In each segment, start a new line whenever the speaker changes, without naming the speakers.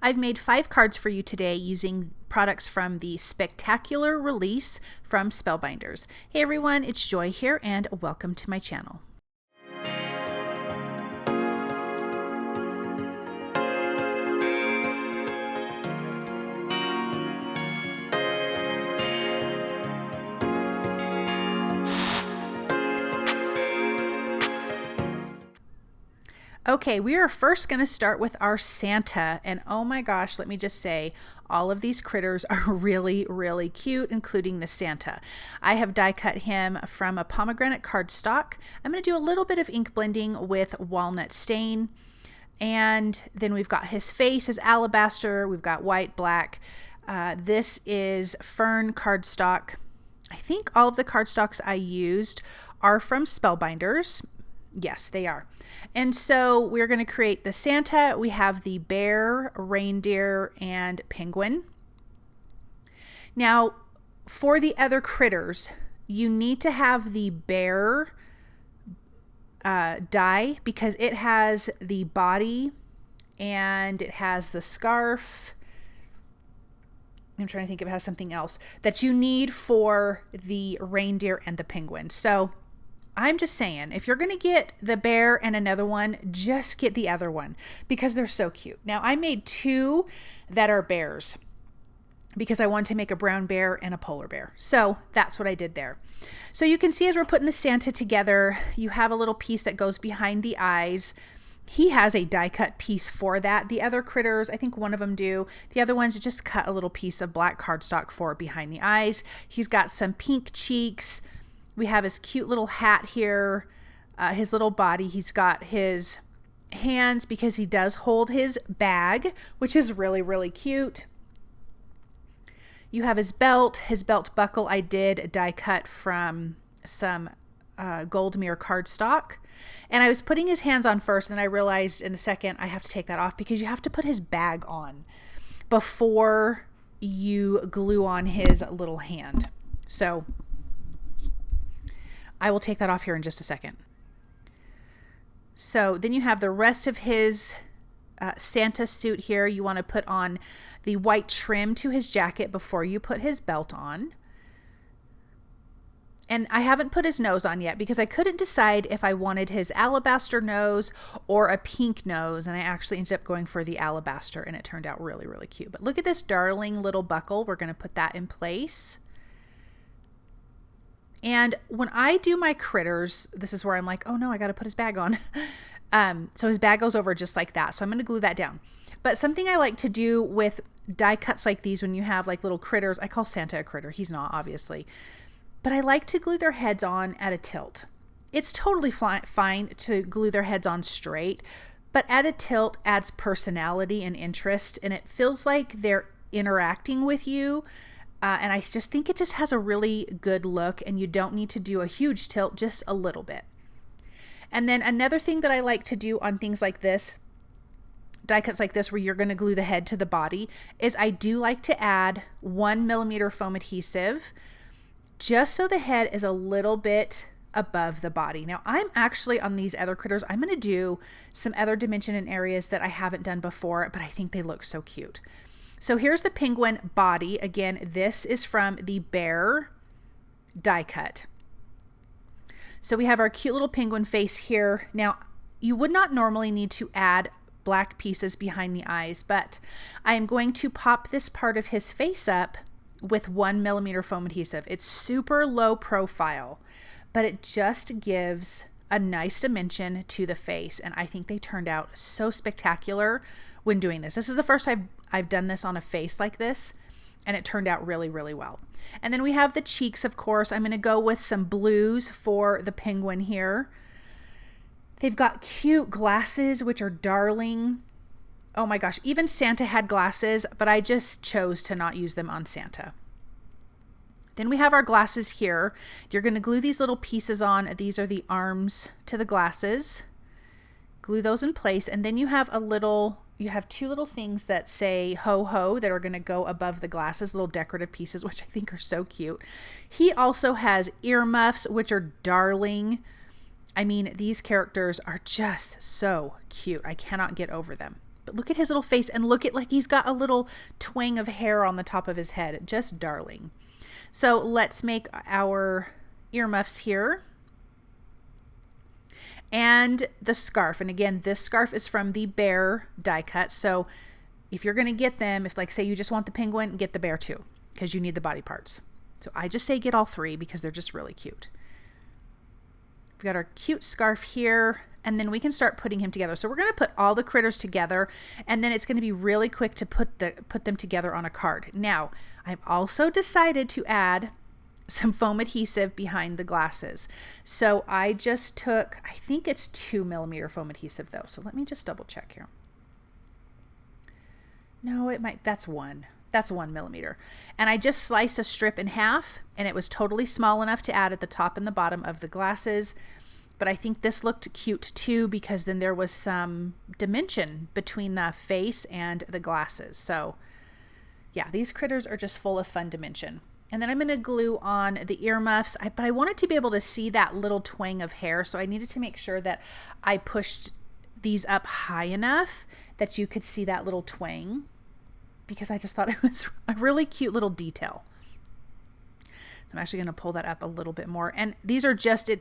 I've made 5 cards for you today using products from the spectacular release from Spellbinders. Hey everyone, it's Joy here and welcome to my channel. Okay, we are first going to start with our Santa, and oh my gosh, let me just say, all of these critters are really cute, including the Santa. I have die cut him from a Pomegranate cardstock. I'm going to do a little bit of ink blending with walnut stain, and then we've got his face as Alabaster. We've got white, black. This is Fern cardstock. I think all of the cardstocks I used are from Spellbinders. Yes, they are. And so we're going to create the Santa. We have the bear, reindeer, and penguin. Now, for the other critters, you need to have the bear die because it has the body and it has the scarf. I'm trying to think if it has something else that you need for the reindeer and the penguin. So I'm just saying, if you're going to get the bear and another one, just get the other one because they're so cute. Now, I made 2 that are bears because I wanted to make a brown bear and a polar bear. So that's what I did there. So you can see as we're putting the Santa together, you have a little piece that goes behind the eyes. He has a die cut piece for that. The other critters, I think one of them do. The other ones just cut a little piece of black cardstock for behind the eyes. He's got some pink cheeks. We have his cute little hat here, his little body. He's got his hands because he does hold his bag, which is really cute. You have his belt buckle. I did die cut from some gold mirror cardstock. And I was putting his hands on first, and then I realized in a second I have to take that off because you have to put his bag on before you glue on his little hand. So I will take that off here in just a second. So then you have the rest of his Santa suit here. You want to put on the white trim to his jacket before you put his belt on. And I haven't put his nose on yet because I couldn't decide if I wanted his alabaster nose or a pink nose. And I actually ended up going for the alabaster and it turned out really cute. But look at this darling little buckle. We're going to put that in place. And when I do my critters, this is where I'm like, oh no, I got to put his bag on. So his bag goes over just like that. So I'm going to glue that down. But something I like to do with die cuts like these, when you have like little critters, I call Santa a critter. He's not, obviously. But I like to glue their heads on at a tilt. It's totally fine to glue their heads on straight, but at a tilt adds personality and interest, and it feels like they're interacting with you. And I just think it just has a really good look, and you don't need to do a huge tilt, just a little bit. And then another thing that I like to do on things like this, die cuts like this where you're going to glue the head to the body, is I do like to add 1mm foam adhesive just so the head is a little bit above the body. Now I'm actually on these other critters, I'm going to do some other dimension in areas that I haven't done before, but I think they look so cute. So here's the penguin body. Again, this is from the bear die cut. So we have our cute little penguin face here. Now, you would not normally need to add black pieces behind the eyes, but I am going to pop this part of his face up with 1mm foam adhesive. It's super low profile, but it just gives a nice dimension to the face. And I think they turned out so spectacular when doing this. This is the first time I've done this on a face like this, and it turned out really well. And then we have the cheeks, of course. I'm going to go with some blues for the penguin here. They've got cute glasses, which are darling. Oh my gosh, even Santa had glasses, but I just chose to not use them on Santa. Then we have our glasses here. You're going to glue these little pieces on. These are the arms to the glasses. Glue those in place, and then you have you have 2 little things that say ho ho that are going to go above the glasses, little decorative pieces, which I think are so cute. He also has earmuffs, which are darling. I mean, these characters are just so cute. I cannot get over them. But look at his little face, and look at, like, he's got a little twang of hair on the top of his head. Just darling. So let's make our earmuffs here. And the scarf. And again, this scarf is from the bear die cut. So if you're going to get them, if, like, say you just want the penguin, get the bear too, because you need the body parts. So I just say get all three because they're just really cute. We've got our cute scarf here, and then we can start putting him together. So we're going to put all the critters together, and then it's going to be really quick to put them together on a card. Now, I've also decided to add some foam adhesive behind the glasses. So I just took, I think it's 2mm foam adhesive though. So let me just double check here. No, it might, that's 1mm. And I just sliced a strip in half, and it was totally small enough to add at the top and the bottom of the glasses. But I think this looked cute too, because then there was some dimension between the face and the glasses. So yeah, these critters are just full of fun dimension. And then I'm going to glue on the earmuffs, but I wanted to be able to see that little twang of hair. So I needed to make sure that I pushed these up high enough that you could see that little twang, because I just thought it was a really cute little detail. So I'm actually going to pull that up a little bit more. And these are just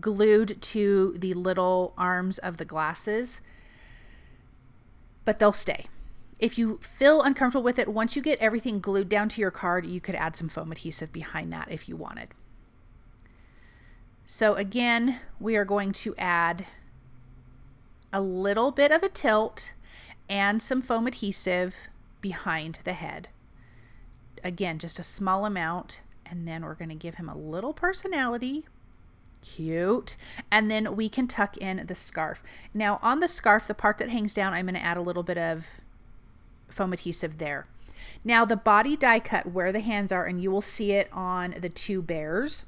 glued to the little arms of the glasses, but they'll stay. If you feel uncomfortable with it, once you get everything glued down to your card, you could add some foam adhesive behind that if you wanted. So again, we are going to add a little bit of a tilt and some foam adhesive behind the head. Again, just a small amount, and then we're going to give him a little personality. Cute. And then we can tuck in the scarf. Now on the scarf, the part that hangs down, I'm going to add a little bit of foam adhesive there. Now the body die cut where the hands are, and you will see it on the two bears.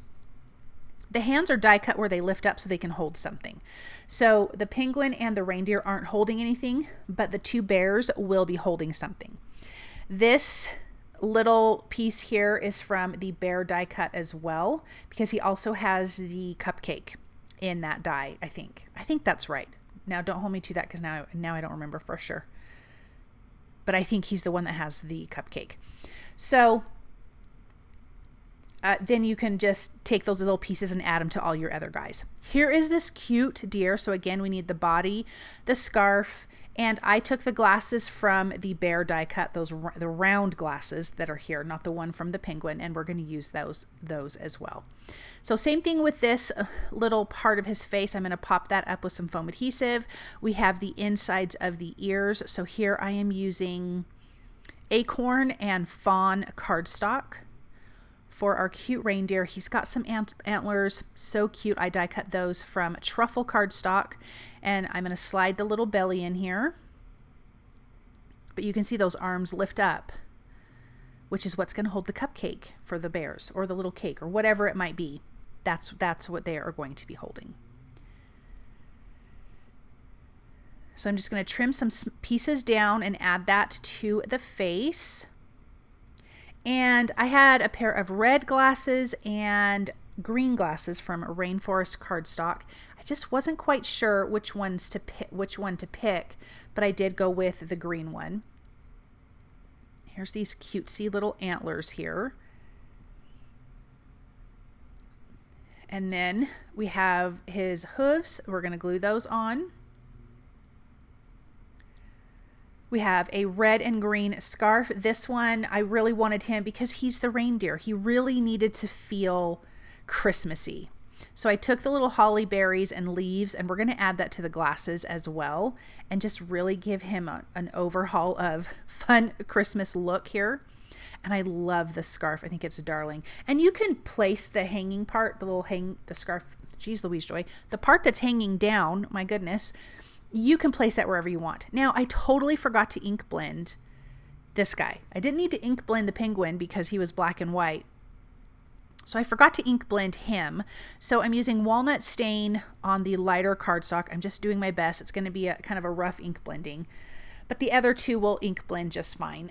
The hands are die cut where they lift up so they can hold something. So the penguin and the reindeer aren't holding anything, but the two bears will be holding something. This little piece here is from the bear die cut as well, because he also has the cupcake in that die, I think. I think that's right. Now don't hold me to that, because now I don't remember for sure. But I think he's the one that has the cupcake. So then you can just take those little pieces and add them to all your other guys. Here is this cute deer. So again, we need the body, the scarf, and I took the glasses from the bear die cut, the round glasses that are here, not the one from the penguin, and we're going to use those as well. So same thing with this little part of his face. I'm going to pop that up with some foam adhesive. We have the insides of the ears. So here I am using acorn and fawn cardstock. For our cute reindeer, he's got some antlers, so cute. I die cut those from truffle cardstock, and I'm going to slide the little belly in here. But you can see those arms lift up, which is what's going to hold the cupcake for the bears, or the little cake, or whatever it might be. That's what they are going to be holding. So I'm just going to trim some pieces down and add that to the face. And I had a pair of red glasses and green glasses from Rainforest cardstock. I just wasn't quite sure which one to pick, but I did go with the green one. Here's these cutesy little antlers here. And then we have his hooves. We're going to glue those on. We have a red and green scarf. This one, I really wanted him because he's the reindeer. He really needed to feel Christmassy. So I took the little holly berries and leaves, and we're going to add that to the glasses as well, and just really give him an overhaul of fun Christmas look here. And I love the scarf. I think it's darling. And you can place the hanging part, the scarf, geez Louise Joy, the part that's hanging down, my goodness, you can place that wherever you want. Now, I totally forgot to ink blend this guy. I didn't need to ink blend the penguin because he was black and white. So I forgot to ink blend him. So I'm using walnut stain on the lighter cardstock. I'm just doing my best. It's going to be a kind of a rough ink blending, but the other two will ink blend just fine.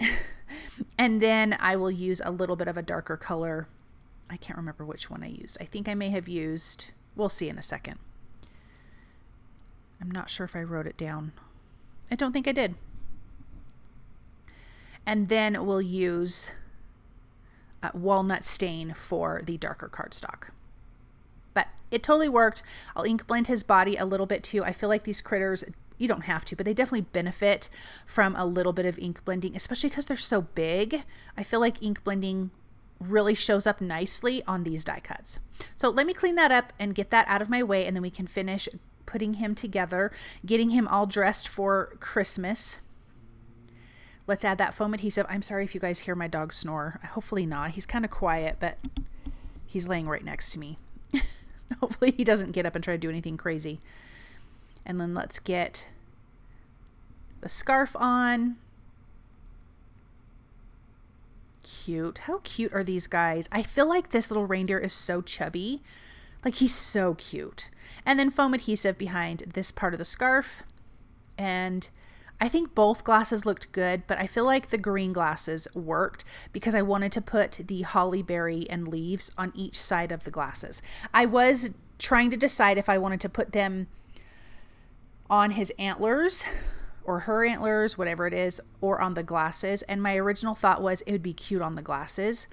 And then I will use a little bit of a darker color. I can't remember which one I used. I think I may have used, we'll see in a second. I'm not sure if I wrote it down. I don't think I did. And then we'll use walnut stain for the darker cardstock. But it totally worked. I'll ink blend his body a little bit too. I feel like these critters, you don't have to, but they definitely benefit from a little bit of ink blending, especially because they're so big. I feel like ink blending really shows up nicely on these die cuts. So let me clean that up and get that out of my way, and then we can finish putting him together, getting him all dressed for Christmas. Let's add that foam adhesive. I'm sorry if you guys hear my dog snore. Hopefully not. He's kind of quiet, but he's laying right next to me. Hopefully he doesn't get up and try to do anything crazy. And then let's get the scarf on. Cute. How cute are these guys? I feel like this little reindeer is so chubby. Like, he's so cute. And then foam adhesive behind this part of the scarf. And I think both glasses looked good, but I feel like the green glasses worked because I wanted to put the holly berry and leaves on each side of the glasses. I was trying to decide if I wanted to put them on his antlers or her antlers, whatever it is, or on the glasses. And my original thought was it would be cute on the glasses.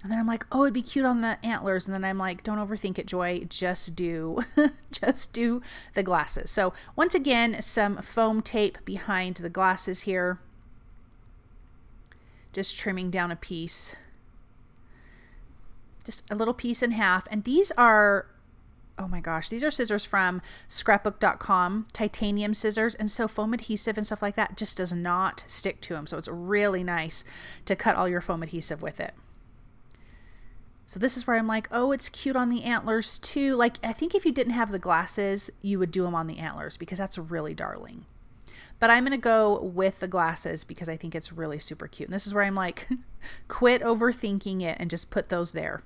And then I'm like, oh, it'd be cute on the antlers. And then I'm like, don't overthink it, Joy. Just do, just do the glasses. So once again, some foam tape behind the glasses here. Just trimming down a piece. Just a little piece in half. And these are, oh my gosh, these are scissors from scrapbook.com, titanium scissors. And so foam adhesive and stuff like that just does not stick to them. So it's really nice to cut all your foam adhesive with it. So this is where I'm like, oh, it's cute on the antlers too. Like, I think if you didn't have the glasses, you would do them on the antlers because that's really darling. But I'm going to go with the glasses because I think it's really super cute. And this is where I'm like, quit overthinking it and just put those there.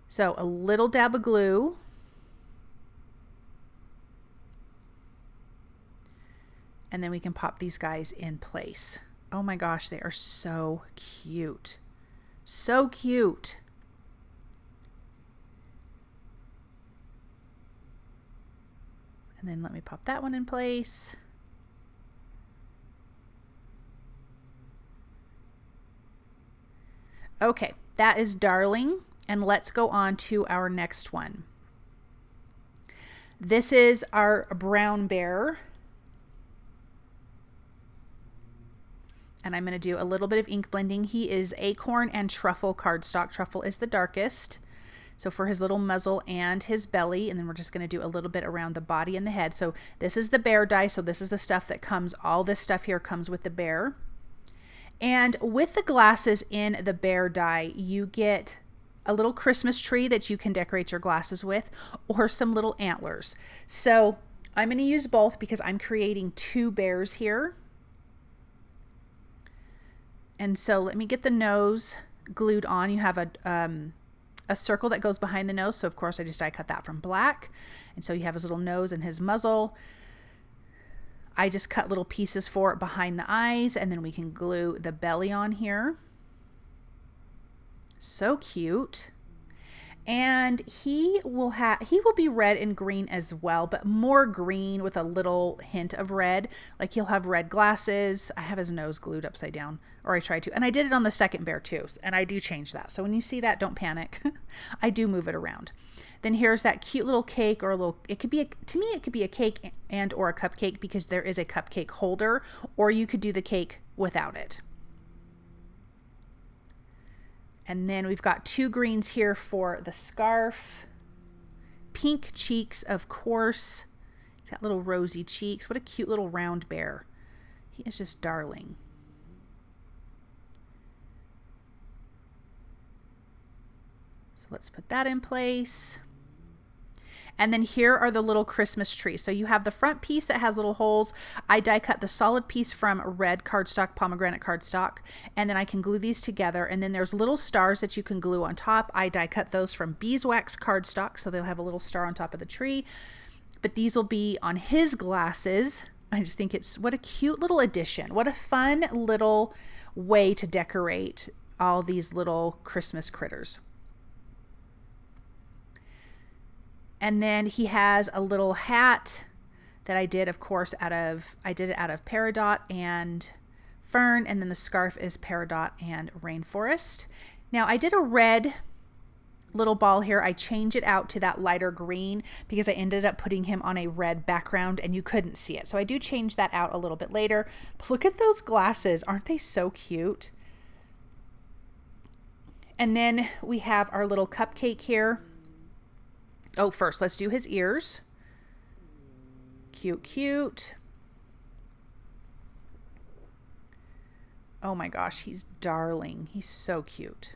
So a little dab of glue. And then we can pop these guys in place. Oh my gosh, they are so cute. So cute. And then let me pop that one in place. Okay, that is darling. And let's go on to our next one. This is our brown bear. And I'm going to do a little bit of ink blending. He is acorn and truffle cardstock. Truffle is the darkest. So for his little muzzle and his belly, and then we're just going to do a little bit around the body and the head. So this is the bear die. So this is the stuff that comes, all this stuff here comes with the bear. And with the glasses in the bear die, you get a little Christmas tree that you can decorate your glasses with, or some little antlers. So I'm going to use both because I'm creating two bears here. And so let me get the nose glued on. You have a circle that goes behind the nose. So of course I just die cut that from black. And so you have his little nose and his muzzle. I just cut little pieces for it behind the eyes, and then we can glue the belly on here. So cute. And he will be red and green as well, but more green with a little hint of red. Like, he'll have red glasses. I have his nose glued upside down, or I tried to. And I did it on the second bear too, and I do change that. So when you see that, don't panic. I do move it around. Then here's that cute little cake, or a little, it could be, to me, it could be a cake and or a cupcake because there is a cupcake holder, or you could do the cake without it. And then we've got two greens here for the scarf. Pink cheeks, of course. He's got little rosy cheeks. What a cute little round bear. He is just darling. So let's put that in place. And then here are the little Christmas trees. So you have the front piece that has little holes. I die cut the solid piece from red cardstock, pomegranate cardstock, and then I can glue these together. And then there's little stars that you can glue on top. I die cut those from beeswax cardstock, so they'll have a little star on top of the tree. But these will be on his glasses. I just think it's, what a cute little addition. What a fun little way to decorate all these little Christmas critters. And then he has a little hat that I did, of course, I did it out of Peridot and Fern, and then the scarf is Peridot and Rainforest. Now I did a red little ball here. I changed it out to that lighter green because I ended up putting him on a red background and you couldn't see it. So I do change that out a little bit later. But look at those glasses. Aren't they so cute? And then we have our little cupcake here. Oh, first let's do his ears. Cute, cute. Oh my gosh, he's darling. He's so cute.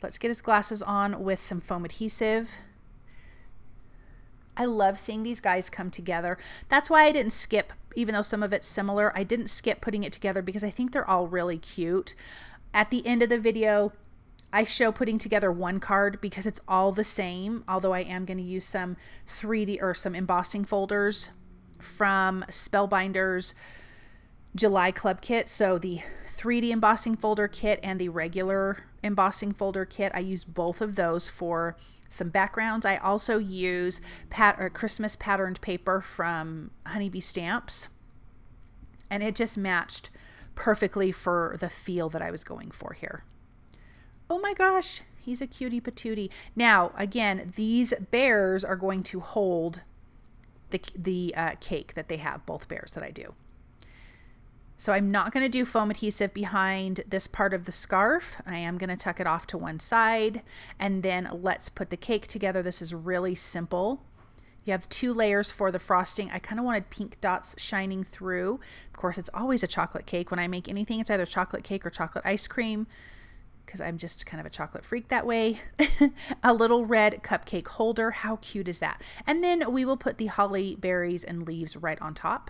Let's get his glasses on with some foam adhesive. I love seeing these guys come together. That's why I didn't skip, even though some of it's similar, I didn't skip putting it together because I think they're all really cute. At the end of the video, I show putting together one card because it's all the same, although I am going to use some 3D or some embossing folders from Spellbinders July Club Kit. So the 3D embossing folder kit and the regular embossing folder kit, I use both of those for some backgrounds. I also use Christmas patterned paper from Honeybee Stamps, and it just matched perfectly for the feel that I was going for here. Oh my gosh, he's a cutie patootie. Now, again, these bears are going to hold the cake that they have, both bears that I do. So I'm not going to do foam adhesive behind this part of the scarf. I am going to tuck it off to one side, and then let's put the cake together. This is really simple. You have 2 layers for the frosting. I kind of wanted pink dots shining through. Of course, it's always a chocolate cake. When I make anything, it's either chocolate cake or chocolate ice cream, because I'm just kind of a chocolate freak that way. A little red cupcake holder. How cute is that? And then we will put the holly berries and leaves right on top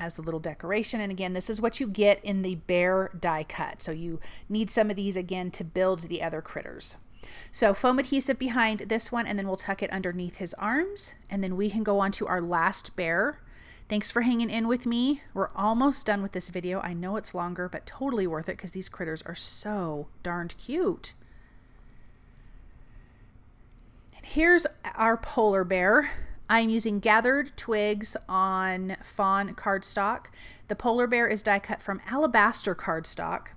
as a little decoration. And again, this is what you get in the bear die cut. So you need some of these again to build the other critters. So foam adhesive behind this one, and then we'll tuck it underneath his arms, and then we can go on to our last bear. Thanks for hanging in with me. We're almost done with this video. I know it's longer, but totally worth it because these critters are so darned cute. And here's our polar bear. I'm using gathered twigs on fawn cardstock. The polar bear is die cut from Alabaster cardstock.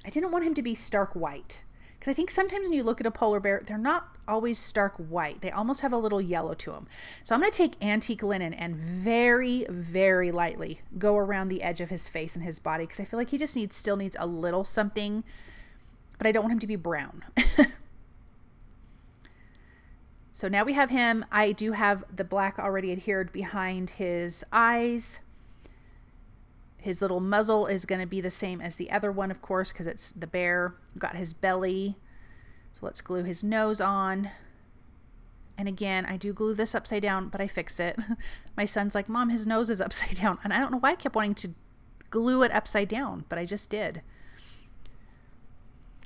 I didn't want him to be stark white because I think sometimes when you look at a polar bear, they're not always stark white. They almost have a little yellow to them. So I'm going to take antique linen and very, very lightly go around the edge of his face and his body because I feel like he just still needs a little something, but I don't want him to be brown. So now we have him. I do have the black already adhered behind his eyes. His little muzzle is going to be the same as the other one, of course, because it's the bear. We've got his belly. So let's glue his nose on. And again, I do glue this upside down, but I fix it. My son's like, Mom, his nose is upside down. And I don't know why I kept wanting to glue it upside down, but I just did.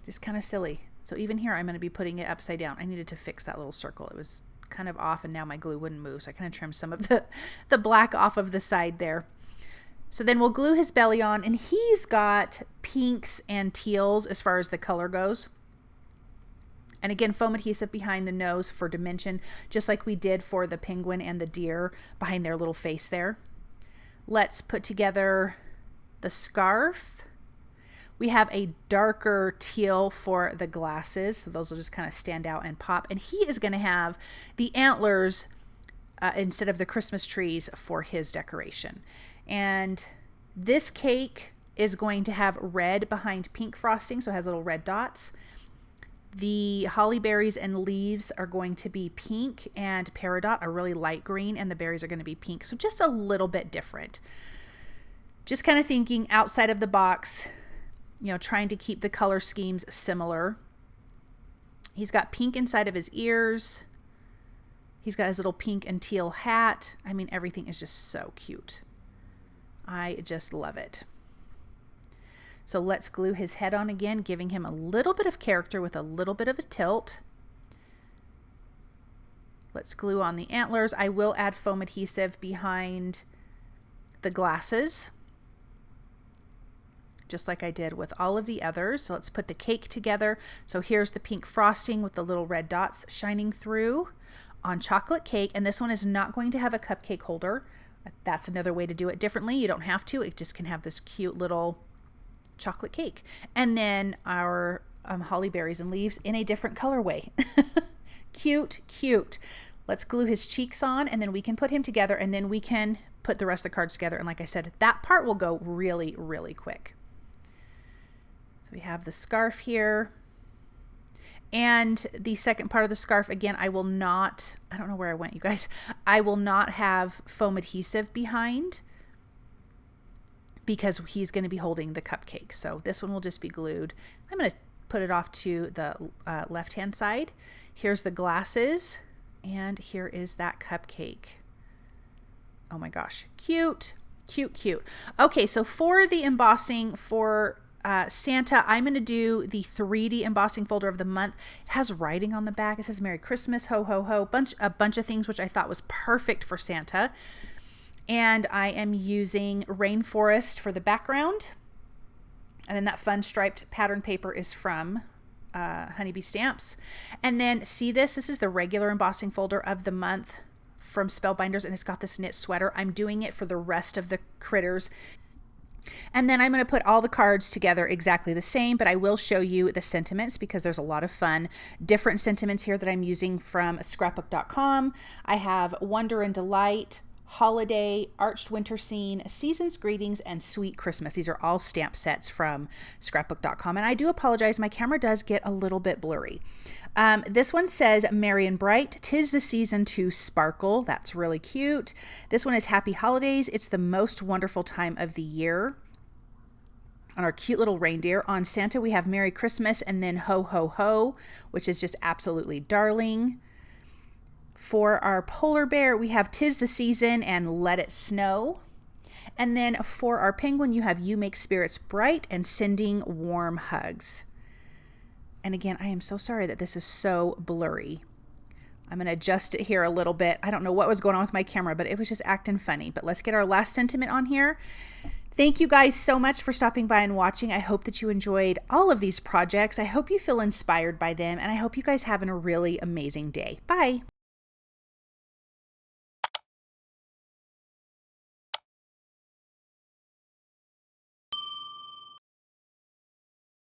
Just kind of silly. So even here, I'm going to be putting it upside down. I needed to fix that little circle. It was kind of off, and now my glue wouldn't move. So I kind of trimmed some of the black off of the side there. So then we'll glue his belly on, and he's got pinks and teals as far as the color goes. And again, foam adhesive behind the nose for dimension, just like we did for the penguin and the deer behind their little face there. Let's put together the scarf. We have a darker teal for the glasses, so those will just kind of stand out and pop. And he is going to have the antlers instead of the Christmas trees for his decoration. And this cake is going to have red behind pink frosting, so it has little red dots. The holly berries and leaves are going to be pink, and Peridot a really light green, and the berries are going to be pink, so just a little bit different. Just kind of thinking outside of the box, you know, trying to keep the color schemes similar. He's got pink inside of his ears. He's got his little pink and teal hat. I mean, everything is just so cute. I just love it. So let's glue his head on again, giving him a little bit of character with a little bit of a tilt. Let's glue on the antlers. I will add foam adhesive behind the glasses, just like I did with all of the others. So let's put the cake together. So here's the pink frosting with the little red dots shining through on chocolate cake. And this one is not going to have a cupcake holder. That's another way to do it differently. You don't have to. It just can have this cute little chocolate cake. And then our holly berries and leaves in a different colorway. Cute, cute. Let's glue his cheeks on, and then we can put him together, and then we can put the rest of the cards together. And like I said, that part will go really, really quick. So we have the scarf here. And the second part of the scarf, again, I will not, I don't know where I went, you guys. I will not have foam adhesive behind because he's going to be holding the cupcake. So this one will just be glued. I'm going to put it off to the left-hand side. Here's the glasses, and here is that cupcake. Oh my gosh, cute, cute, cute. Okay, so for the embossing for Santa, I'm going to do the 3D embossing folder of the month. It has writing on the back. It says Merry Christmas, ho, ho, ho, a bunch of things, which I thought was perfect for Santa. And I am using Rainforest for the background. And then that fun striped pattern paper is from Honeybee Stamps. And then see this? This is the regular embossing folder of the month from Spellbinders, and it's got this knit sweater. I'm doing it for the rest of the critters. And then I'm going to put all the cards together exactly the same, but I will show you the sentiments because there's a lot of fun different sentiments here that I'm using from scrapbook.com. I have Wonder and Delight, Holiday, Arched Winter Scene, Season's Greetings, and Sweet Christmas. These are all stamp sets from scrapbook.com. And I do apologize, my camera does get a little bit blurry. This one says Merry and Bright, 'tis the season to sparkle. That's really cute. This one is Happy Holidays. It's the most wonderful time of the year. On our cute little reindeer. On Santa, we have Merry Christmas and then Ho, Ho, Ho, which is just absolutely darling. For our polar bear, we have 'tis the season and Let it snow. And then for our penguin, you have You make spirits bright and Sending warm hugs. And again, I am so sorry that this is so blurry. I'm going to adjust it here a little bit. I don't know what was going on with my camera, but it was just acting funny. But let's get our last sentiment on here. Thank you guys so much for stopping by and watching. I hope that you enjoyed all of these projects. I hope you feel inspired by them, and I hope you guys have a really amazing day. Bye.